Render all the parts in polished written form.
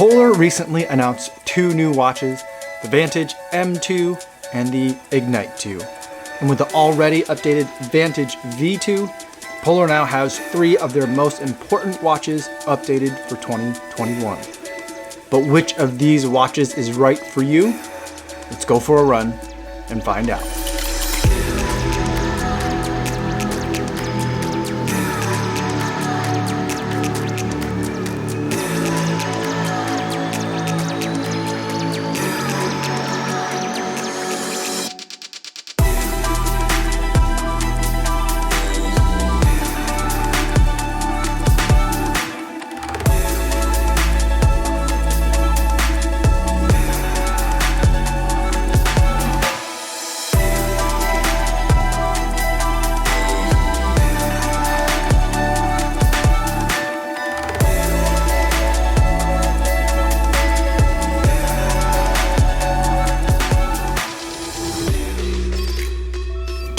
Polar recently announced two new watches, the Vantage M2 and the Ignite 2. And with the already updated Vantage V2, Polar now has three of their most important watches updated for 2021. But which of these watches is right for you? Let's go for a run and find out.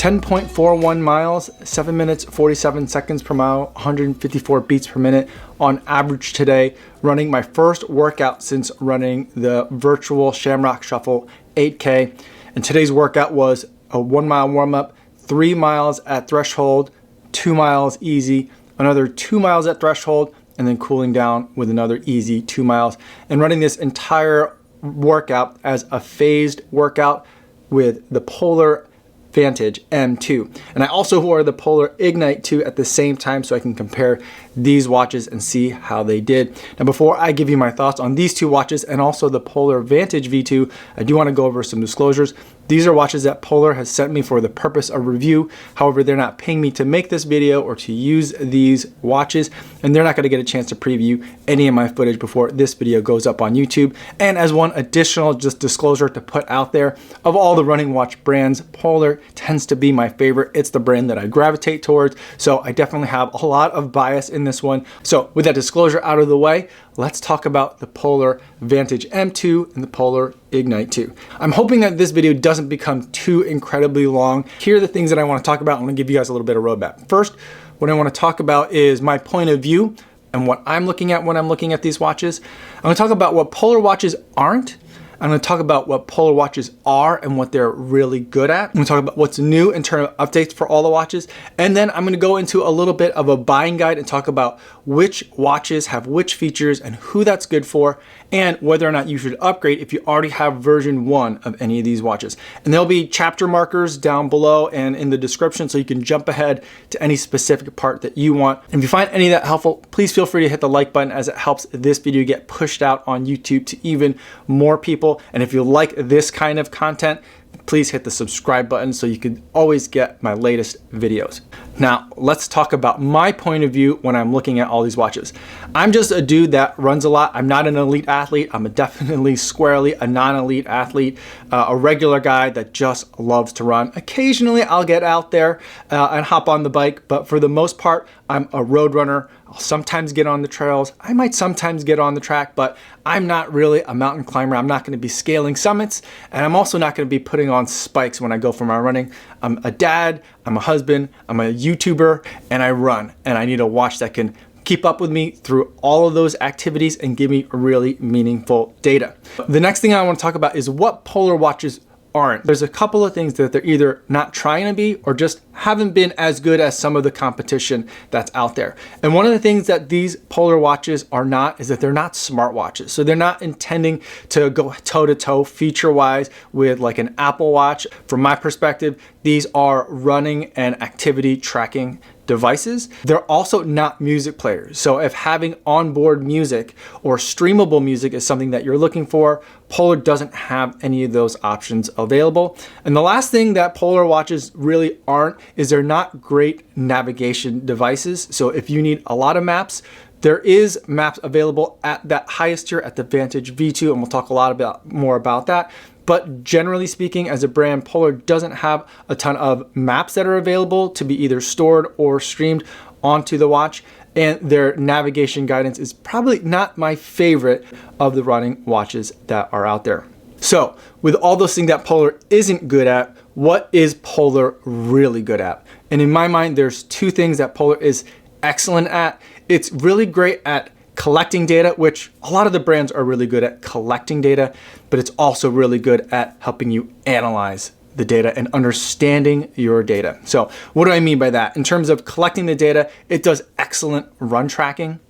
.41 miles, 7 minutes 47 seconds per mile, 154 beats per minute on average today, running my first workout since running the virtual Shamrock Shuffle 8K. And today's workout was a 1 mile warm up, 3 miles at threshold, 2 miles easy, another 2 miles at threshold, and then cooling down with another easy 2 miles. And running this entire workout as a phased workout with the Polar Vantage M2. And I also wore the Polar Ignite 2 at the same time so I can compare these watches and see how they did. Now before I give you my thoughts on these two watches and also the Polar Vantage V2, I do want to go over some disclosures. These are watches that Polar has sent me for the purpose of review. However, they're not paying me to make this video or to use these watches, and they're not going to get a chance to preview any of my footage before this video goes up on YouTube. And as one additional just disclosure to put out there, of all the running watch brands, Polar tends to be my favorite. It's the brand that I gravitate towards, so I definitely have a lot of bias in this one. So with that disclosure out of the way, let's talk about the Polar Vantage M2 and the Polar Ignite 2. I'm hoping that this video doesn't become too incredibly long. Here are the things that I want to talk about. I'm going to give you guys a little bit of roadmap. First, what I want to talk about is my point of view and what I'm looking at when I'm looking at these watches. I'm going to talk about what Polar watches aren't. I'm going to talk about what Polar watches are and what they're really good at. I'm going to talk about what's new in terms of updates for all the watches. And then I'm going to go into a little bit of a buying guide and talk about which watches have which features and who that's good for, and whether or not you should upgrade if you already have version 1 of any of these watches. And there'll be chapter markers down below and in the description so you can jump ahead to any specific part that you want. And if you find any of that helpful, please feel free to hit the like button as it helps this video get pushed out on YouTube to even more people. And if you like this kind of content, please hit the subscribe button so you can always get my latest videos. Now, let's talk about my point of view when I'm looking at all these watches. I'm just a dude that runs a lot. I'm not an elite athlete. I'm definitely squarely a non-elite athlete, a regular guy that just loves to run. Occasionally, I'll get out there and hop on the bike, but for the most part, I'm a road runner. I'll sometimes get on the trails. I might sometimes get on the track, but I'm not really a mountain climber. I'm not going to be scaling summits, and I'm also not going to be putting on spikes when I go for my running. I'm a dad, I'm a husband, I'm a YouTuber, and I run, and I need a watch that can keep up with me through all of those activities and give me really meaningful data. The next thing I want to talk about is what Polar watches aren't. There's a couple of things that they're either not trying to be or just haven't been as good as some of the competition that's out there. And one of the things that these Polar watches are not is that they're not smartwatches. So they're not intending to go toe-to-toe feature-wise with like an Apple Watch. From my perspective, these are running and activity tracking devices. They're also not music players. So if having onboard music or streamable music is something that you're looking for, Polar doesn't have any of those options available. And the last thing that Polar watches really aren't is they're not great navigation devices. So if you need a lot of maps, there is maps available at that highest tier at the Vantage V2, and we'll talk a lot more about that. But generally speaking, as a brand, Polar doesn't have a ton of maps that are available to be either stored or streamed onto the watch. And their navigation guidance is probably not my favorite of the running watches that are out there. So with all those things that Polar isn't good at, what is Polar really good at? And in my mind, there's two things that Polar is excellent at. It's really great at collecting data, which a lot of the brands are really good at collecting data, but it's also really good at helping you analyze the data and understanding your data. So what do I mean by that? In terms of collecting the data, it does excellent run tracking.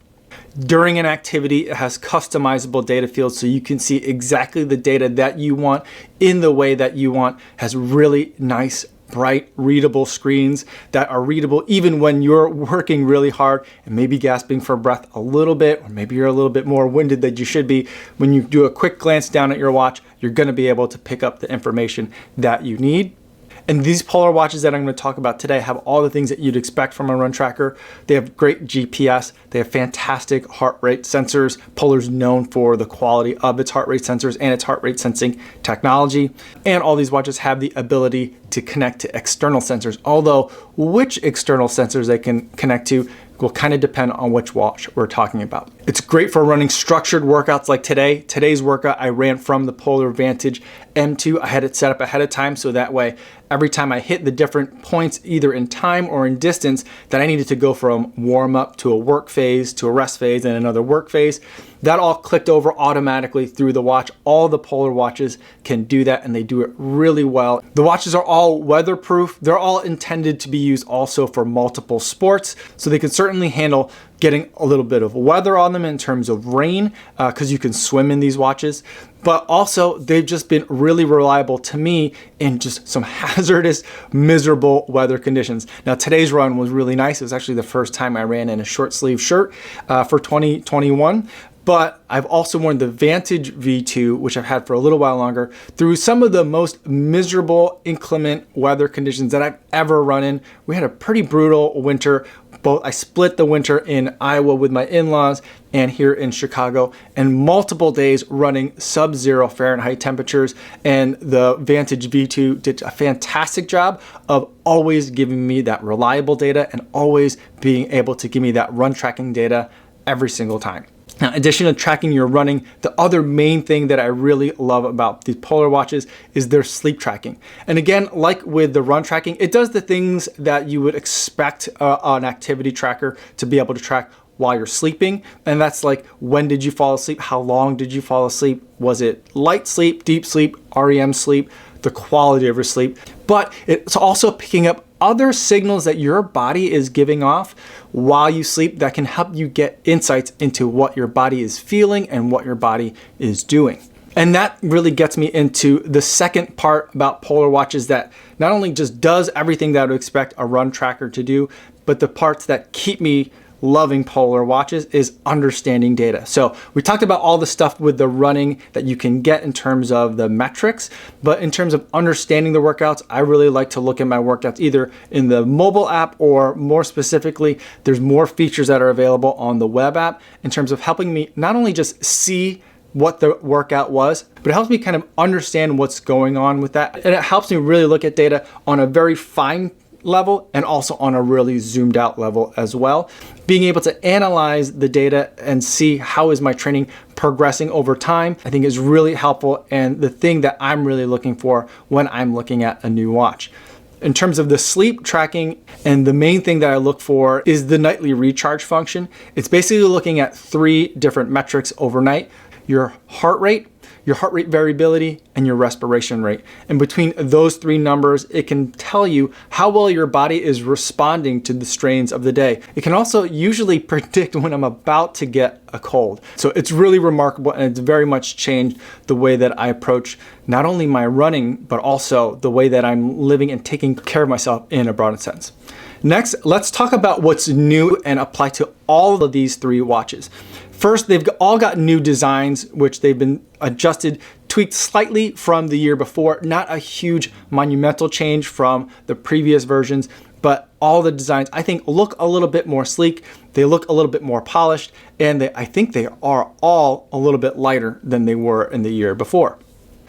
During an activity, it has customizable data fields so you can see exactly the data that you want in the way that you want. Has really nice, bright, readable screens that are readable even when you're working really hard and maybe gasping for breath a little bit, or maybe you're a little bit more winded than you should be. When you do a quick glance down at your watch, you're going to be able to pick up the information that you need. And these Polar watches that I'm going to talk about today have all the things that you'd expect from a run tracker. They have great GPS. They have fantastic heart rate sensors. Polar's known for the quality of its heart rate sensors and its heart rate sensing technology. And all these watches have the ability to connect to external sensors, although which external sensors they can connect to will kind of depend on which watch we're talking about. It's great for running structured workouts like today. Today's workout I ran from the Polar Vantage M2. I had it set up ahead of time so that way every time I hit the different points, either in time or in distance, that I needed to go from warm up to a work phase to a rest phase and another work phase, that all clicked over automatically through the watch. All the Polar watches can do that, and they do it really well. The watches are all weatherproof. They're all intended to be used also for multiple sports, so they can certainly handle getting a little bit of weather on them in terms of rain, because you can swim in these watches. But also, they've just been really reliable to me in just some hazardous, miserable weather conditions. Now, today's run was really nice. It was actually the first time I ran in a short sleeve shirt for 2021. But I've also worn the Vantage V2, which I've had for a little while longer, through some of the most miserable, inclement weather conditions that I've ever run in. We had a pretty brutal winter. I split the winter in Iowa with my in-laws and here in Chicago, and multiple days running sub-zero Fahrenheit temperatures. And the Vantage V2 did a fantastic job of always giving me that reliable data and always being able to give me that run tracking data every single time. Now, in addition to tracking your running, the other main thing that I really love about these Polar watches is their sleep tracking. And again, like with the run tracking, it does the things that you would expect an activity tracker to be able to track while you're sleeping. And that's like, when did you fall asleep? How long did you fall asleep? Was it light sleep, deep sleep, REM sleep, the quality of your sleep? But it's also picking up other signals that your body is giving off while you sleep that can help you get insights into what your body is feeling and what your body is doing. And that really gets me into the second part about Polar watches that not only just does everything that I would expect a run tracker to do, but the parts that keep me loving Polar watches is understanding data. So we talked about all the stuff with the running that you can get in terms of the metrics, but in terms of understanding the workouts, I really like to look at my workouts either in the mobile app, or more specifically, there's more features that are available on the web app in terms of helping me not only just see what the workout was, but it helps me kind of understand what's going on with that. And it helps me really look at data on a very fine level and also on a really zoomed out level as well. Being able to analyze the data and see how is my training progressing over time, I think is really helpful, and the thing that I'm really looking for when I'm looking at a new watch. In terms of the sleep tracking, and the main thing that I look for is the nightly recharge function. It's basically looking at 3 different metrics overnight: your heart rate variability, and your respiration rate. And between those 3 numbers, it can tell you how well your body is responding to the strains of the day. It can also usually predict when I'm about to get a cold. So it's really remarkable, and it's very much changed the way that I approach not only my running, but also the way that I'm living and taking care of myself in a broader sense. Next, let's talk about what's new and apply to all of these 3 watches. First, they've all got new designs, which they've been adjusted, tweaked slightly from the year before. Not a huge monumental change from the previous versions, but all the designs, I think, look a little bit more sleek. They look a little bit more polished, and I think they are all a little bit lighter than they were in the year before.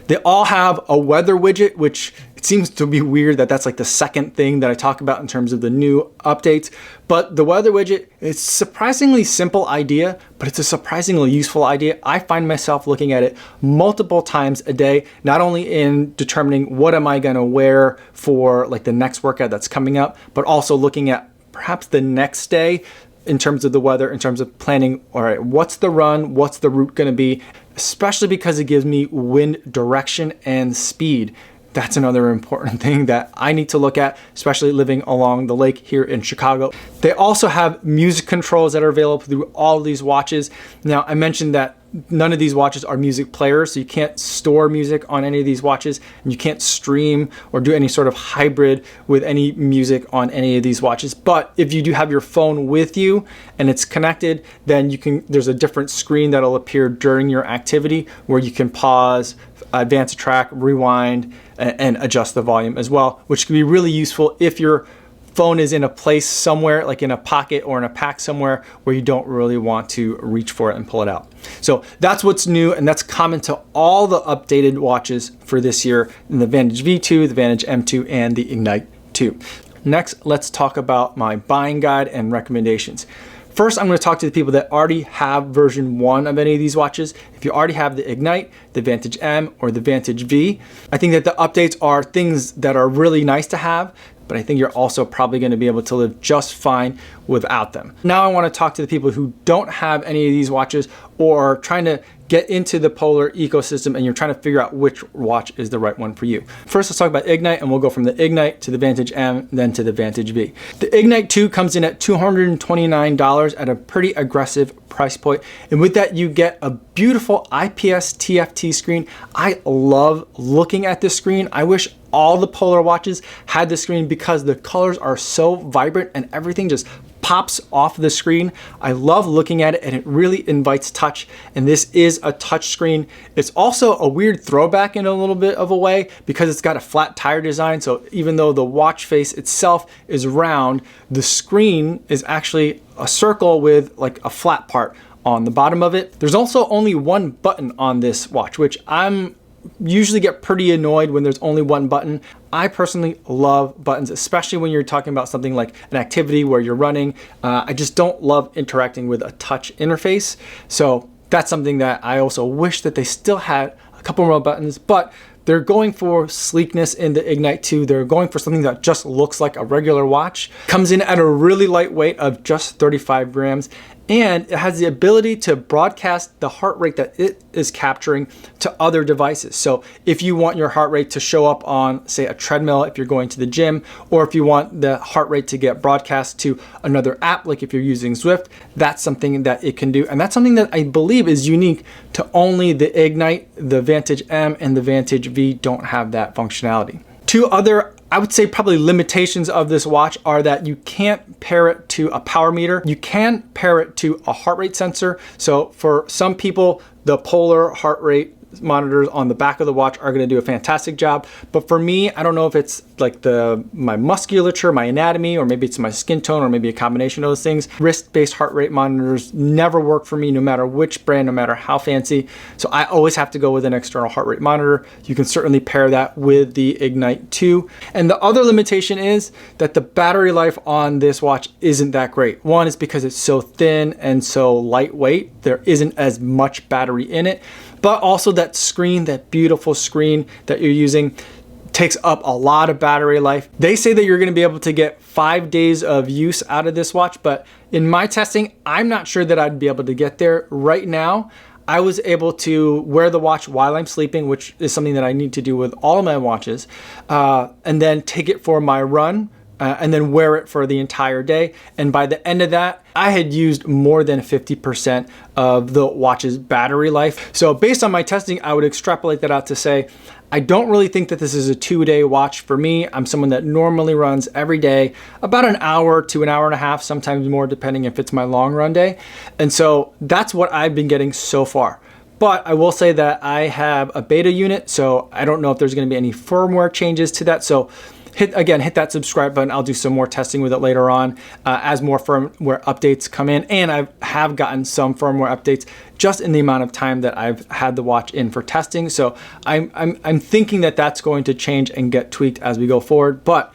They all have a weather widget, which it seems to be weird that that's like the second thing that I talk about in terms of the new updates. But the weather widget, it's a surprisingly simple idea, but it's a surprisingly useful idea. I find myself looking at it multiple times a day, not only in determining what am I gonna wear for like the next workout that's coming up, but also looking at perhaps the next day, in terms of the weather, in terms of planning, all right, what's the run, what's the route gonna be, especially because it gives me wind direction and speed. That's another important thing that I need to look at, especially living along the lake here in Chicago. They also have music controls that are available through all of these watches. Now, I mentioned that none of these watches are music players, so you can't store music on any of these watches, and you can't stream or do any sort of hybrid with any music on any of these watches. But if you do have your phone with you and it's connected, then there's a different screen that'll appear during your activity where you can pause, advance a track, rewind, and adjust the volume as well, which can be really useful if your phone is in a place somewhere, like in a pocket or in a pack somewhere where you don't really want to reach for it and pull it out. So that's what's new, and that's common to all the updated watches for this year in the Vantage V2, the Vantage M2, and the Ignite 2. Next, let's talk about my buying guide and recommendations. First, I'm going to talk to the people that already have version 1 of any of these watches. If you already have the Ignite, the Vantage M, or the Vantage V, I think that the updates are things that are really nice to have, but I think you're also probably going to be able to live just fine without them. Now I want to talk to the people who don't have any of these watches or are trying to get into the Polar ecosystem and you're trying to figure out which watch is the right one for you. First, let's talk about Ignite, and we'll go from the Ignite to the Vantage M, then to the Vantage V. The Ignite 2 comes in at $229 at a pretty aggressive price point. And with that, you get a beautiful IPS TFT screen. I love looking at this screen. I wish all the Polar watches had this screen because the colors are so vibrant and everything just pops off the screen. I love looking at it, and it really invites touch, and this is a touch screen. It's also a weird throwback in a little bit of a way because it's got a flat tire design, so even though the watch face itself is round, the screen is actually a circle with like a flat part on the bottom of it. There's also only one button on this watch, which I'm usually get pretty annoyed when there's only one button. I personally love buttons, especially when you're talking about something like an activity where you're running. I just don't love interacting with a touch interface. So that's something that I also wish that they still had a couple more buttons, but they're going for sleekness in the Ignite 2. They're going for something that just looks like a regular watch. Comes in at a really light weight of just 35 grams. And it has the ability to broadcast the heart rate that it is capturing to other devices. So if you want your heart rate to show up on, say, a treadmill if you're going to the gym, or if you want the heart rate to get broadcast to another app, like if you're using Zwift, that's something that it can do. And that's something that I believe is unique to only the Ignite. The Vantage M and the Vantage V don't have that functionality. Two other, I would say, probably limitations of this watch are that you can't pair it to a power meter. You can pair it to a heart rate sensor. So for some people, the Polar heart rate monitors on the back of the watch are going to do a fantastic job. But for me, I don't know if it's like my musculature, my anatomy, or maybe it's my skin tone, or maybe a combination of those things. Wrist-based heart rate monitors never work for me, no matter which brand, no matter how fancy. So I always have to go with an external heart rate monitor. You can certainly pair that with the Ignite 2. And the other limitation is that the battery life on this watch isn't that great. One is because it's so thin and so lightweight. There isn't as much battery in it. But also that screen, that beautiful screen that you're using, takes up a lot of battery life. They say that you're going to be able to get 5 days of use out of this watch, but in my testing, I'm not sure that I'd be able to get there right now. I was able to wear the watch while I'm sleeping, which is something that I need to do with all of my watches, and then take it for my run, and then wear it for the entire day. And by the end of that, I had used more than 50% of the watch's battery life. So based on my testing, I would extrapolate that out to say, I don't really think that this is a 2-day watch for me. I'm someone that normally runs every day about an hour to an hour and a half, sometimes more, depending if it's my long run day. And so that's what I've been getting so far. But I will say that I have a beta unit, so I don't know if there's going to be any firmware changes to that. So hit that subscribe button. I'll do some more testing with it later on as more firmware updates come in. And I have gotten some firmware updates just in the amount of time that I've had the watch in for testing. So I'm thinking that that's going to change and get tweaked as we go forward. But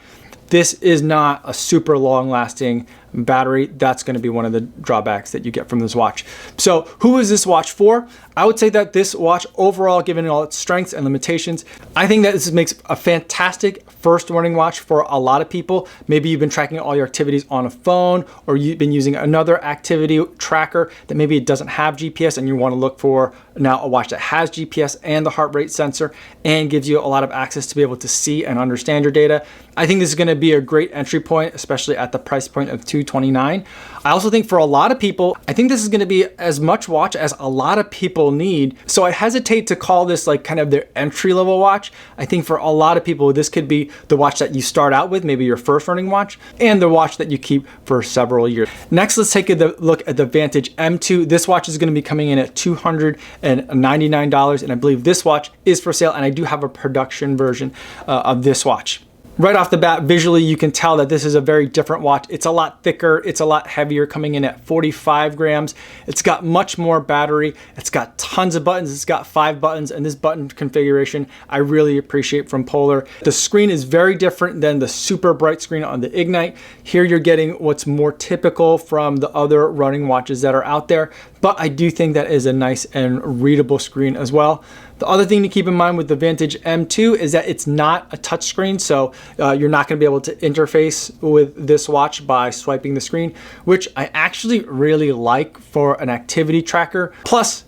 this is not a super long lasting battery. That's going to be one of the drawbacks that you get from this watch. So who is this watch for? I would say that this watch overall, given all its strengths and limitations, I think that this makes a fantastic first running watch for a lot of people. Maybe you've been tracking all your activities on a phone, or you've been using another activity tracker that maybe it doesn't have GPS, and you want to look for now a watch that has GPS and the heart rate sensor and gives you a lot of access to be able to see and understand your data. I think this is going to be a great entry point, especially at the price point of $229. I also think for a lot of people, I think this is going to be as much watch as a lot of people need. So I hesitate to call this like kind of their entry level watch. I think for a lot of people, this could be the watch that you start out with, maybe your first running watch, and the watch that you keep for several years. Next, let's take a look at the Vantage M2. This watch is going to be coming in at $299, and I believe this watch is for sale, and I do have a production version of this watch. Right off the bat, visually, you can tell that this is a very different watch. It's a lot thicker, it's a lot heavier, coming in at 45 grams. It's got much more battery. It's got tons of buttons. It's got 5 buttons, and this button configuration I really appreciate from Polar. The screen is very different than the super bright screen on the Ignite. Here you're getting what's more typical from the other running watches that are out there, but I do think that is a nice and readable screen as well. The other thing to keep in mind with the Vantage M2 is that it's not a touchscreen, so you're not going to be able to interface with this watch by swiping the screen, which I actually really like for an activity tracker. Plus,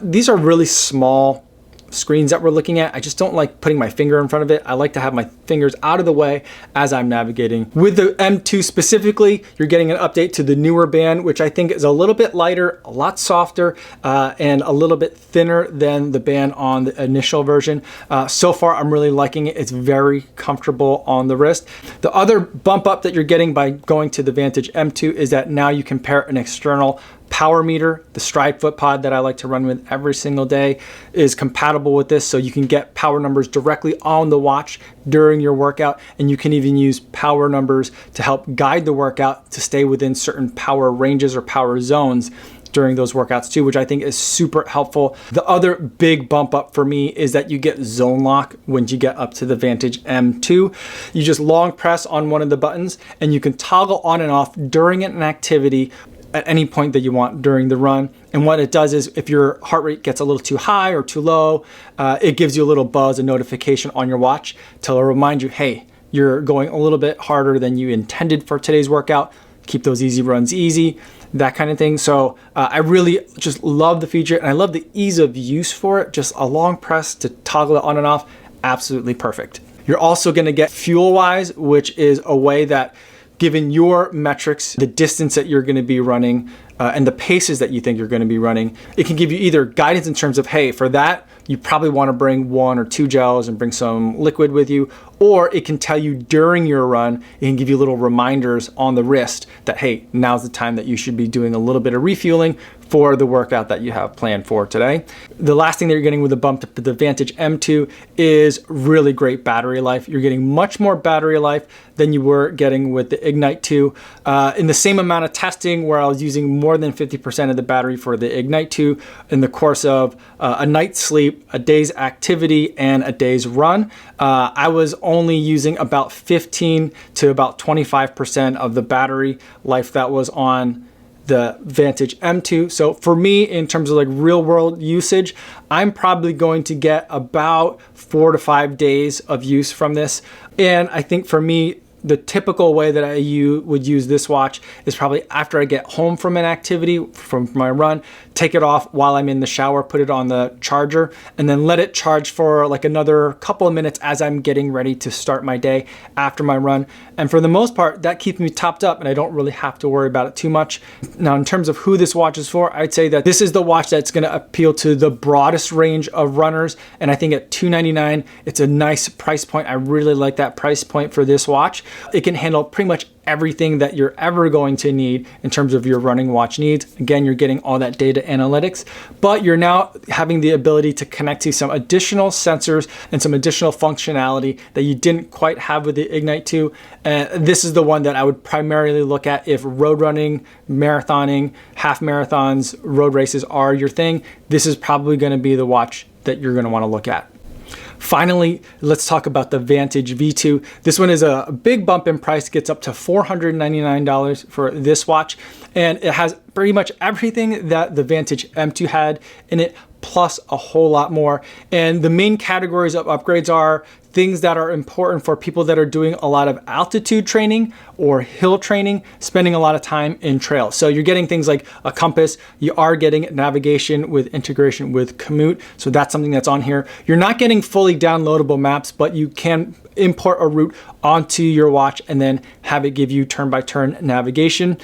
these are really small screens that we're looking at. I just don't like putting my finger in front of it. I like to have my fingers out of the way as I'm navigating. With the M2 specifically, you're getting an update to the newer band, which I think is a little bit lighter, a lot softer, and a little bit thinner than the band on the initial version. So far, I'm really liking it. It's very comfortable on the wrist. The other bump up that you're getting by going to the Vantage M2 is that now you can pair an external power meter. The Stride foot pod that I like to run with every single day is compatible with this, so you can get power numbers directly on the watch during your workout, and you can even use power numbers to help guide the workout to stay within certain power ranges or power zones during those workouts too, which I think is super helpful. The other big bump up for me is that you get zone lock when you get up to the Vantage M2. You just long press on one of the buttons and you can toggle on and off during an activity at any point that you want during the run. And what it does is if your heart rate gets a little too high or too low, it gives you a little buzz, a notification on your watch to remind you, hey, you're going a little bit harder than you intended for today's workout. Keep those easy runs easy, that kind of thing. So I really just love the feature, and I love the ease of use for it. Just a long press to toggle it on and off, absolutely perfect. You're also gonna get fuel-wise, which is a way that, given your metrics, the distance that you're going to be running, and the paces that you think you're going to be running, it can give you either guidance in terms of, hey, for that, you probably want to bring 1 or 2 gels and bring some liquid with you, or it can tell you during your run, it can give you little reminders on the wrist that, hey, now's the time that you should be doing a little bit of refueling for the workout that you have planned for today. The last thing that you're getting with the bump to the Vantage M2 is really great battery life. You're getting much more battery life than you were getting with the Ignite 2. In the same amount of testing where I was using more than 50% of the battery for the Ignite 2 in the course of a night's sleep, a day's activity, and a day's run, I was only using about 15 to about 25% of the battery life that was on the Vantage M2. So for me, in terms of like real world usage, I'm probably going to get about 4 to 5 days of use from this. And I think for me, the typical way that I would use this watch is probably after I get home from an activity, from my run, take it off while I'm in the shower, put it on the charger, and then let it charge for like another couple of minutes as I'm getting ready to start my day after my run. And for the most part, that keeps me topped up and I don't really have to worry about it too much. Now, in terms of who this watch is for, I'd say that this is the watch that's gonna appeal to the broadest range of runners. And I think at $299, it's a nice price point. I really like that price point for this watch. It can handle pretty much everything that you're ever going to need in terms of your running watch needs. Again, you're getting all that data analytics, but you're now having the ability to connect to some additional sensors and some additional functionality that you didn't quite have with the Ignite 2. This is the one that I would primarily look at if road running, marathoning, half marathons, road races are your thing. This is probably going to be the watch that you're going to want to look at. Finally, let's talk about the Vantage V2. This one is a big bump in price, gets up to $499 for this watch, and it has pretty much everything that the Vantage M2 had in it, plus a whole lot more. And the main categories of upgrades are things that are important for people that are doing a lot of altitude training or hill training, spending a lot of time in trails. So you're getting things like a compass, you are getting navigation with integration with Komoot. So that's something that's on here. You're not getting fully downloadable maps, but you can import a route onto your watch and then have it give you turn-by-turn navigation.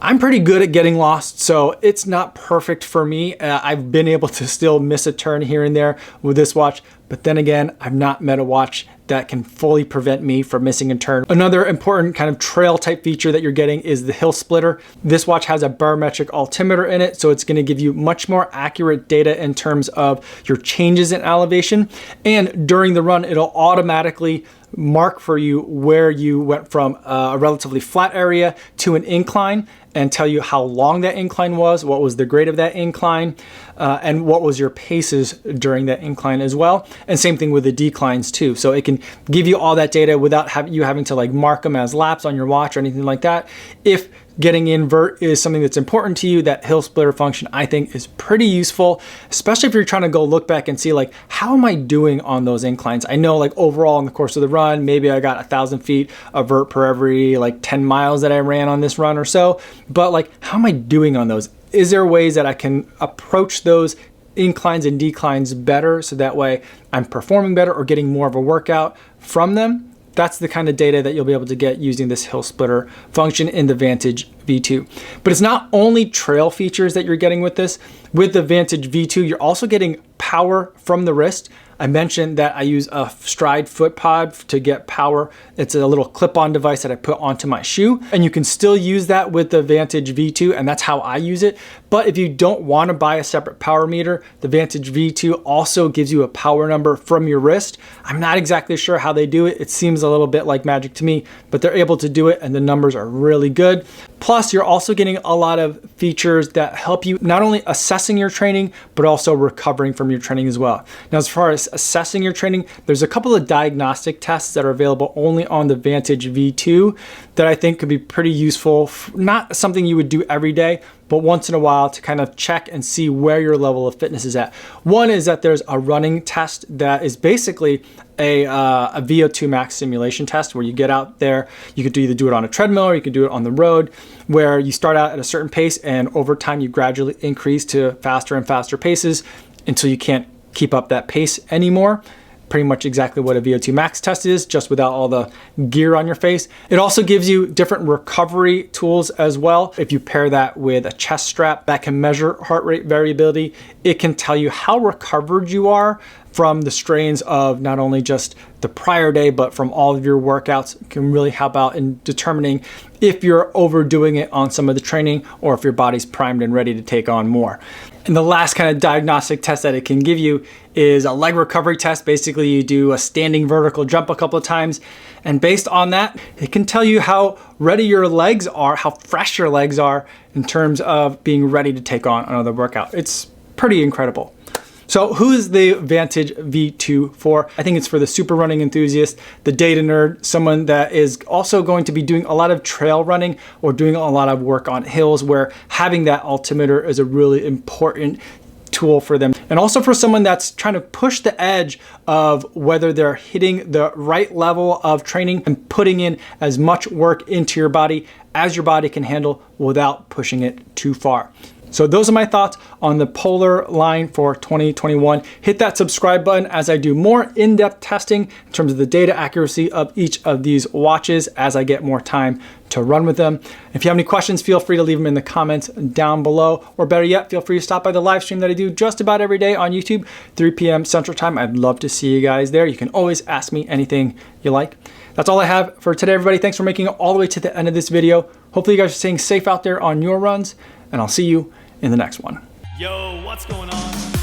I'm pretty good at getting lost, so it's not perfect for me. I've been able to still miss a turn here and there with this watch, but then again, I've not met a watch that can fully prevent me from missing a turn. Another important kind of trail type feature that you're getting is the hill splitter. This watch has a barometric altimeter in it, so it's gonna give you much more accurate data in terms of your changes in elevation. And during the run, it'll automatically mark for you where you went from a relatively flat area to an incline and tell you how long that incline was, what was the grade of that incline, and what was your paces during that incline as well. And same thing with the declines too. So it can give you all that data without you having to like mark them as laps on your watch or anything like that. If getting invert is something that's important to you, that hill splitter function I think is pretty useful, especially if you're trying to go look back and see like, how am I doing on those inclines? I know like overall in the course of the run, maybe I got 1,000 feet of vert per every like 10 miles that I ran on this run or so, but like, how am I doing on those? Is there ways that I can approach those inclines and declines better so that way I'm performing better or getting more of a workout from them? That's the kind of data that you'll be able to get using this hill splitter function in the Vantage V2. But it's not only trail features that you're getting with this. With the Vantage V2, you're also getting power from the wrist. I mentioned that I use a Stride foot pod to get power. It's a little clip-on device that I put onto my shoe, and you can still use that with the Vantage V2, and that's how I use it. But if you don't want to buy a separate power meter, the Vantage V2 also gives you a power number from your wrist. I'm not exactly sure how they do it. It seems a little bit like magic to me, but they're able to do it, and the numbers are really good. Plus, you're also getting a lot of features that help you not only assessing your training, but also recovering from your training as well. Now, as far as assessing your training, there's a couple of diagnostic tests that are available only on the Vantage V2 that I think could be pretty useful. Not something you would do every day, but once in a while to kind of check and see where your level of fitness is at. One is that there's a running test that is basically a VO2 max simulation test where you get out there, you could either do it on a treadmill or you could do it on the road, where you start out at a certain pace and over time you gradually increase to faster and faster paces until you can't keep up that pace anymore. Pretty much exactly what a VO2 max test is, just without all the gear on your face. It also gives you different recovery tools as well. If you pair that with a chest strap that can measure heart rate variability, it can tell you how recovered you are from the strains of not only just the prior day, but from all of your workouts. It can really help out in determining if you're overdoing it on some of the training or if your body's primed and ready to take on more. And the last kind of diagnostic test that it can give you is a leg recovery test. Basically, you do a standing vertical jump a couple of times, and based on that, it can tell you how ready your legs are, how fresh your legs are in terms of being ready to take on another workout. It's pretty incredible. So who is the Vantage V2 for? I think it's for the super running enthusiast, the data nerd, someone that is also going to be doing a lot of trail running or doing a lot of work on hills, where having that altimeter is a really important tool for them. And also for someone that's trying to push the edge of whether they're hitting the right level of training and putting in as much work into your body as your body can handle without pushing it too far. So those are my thoughts on the Polar line for 2021. Hit that subscribe button as I do more in-depth testing in terms of the data accuracy of each of these watches as I get more time to run with them. If you have any questions, feel free to leave them in the comments down below, or better yet, feel free to stop by the live stream that I do just about every day on YouTube, 3 p.m. Central Time. I'd love to see you guys there. You can always ask me anything you like. That's all I have for today, everybody. Thanks for making it all the way to the end of this video. Hopefully you guys are staying safe out there on your runs, and I'll see you in the next one. Yo, what's going on?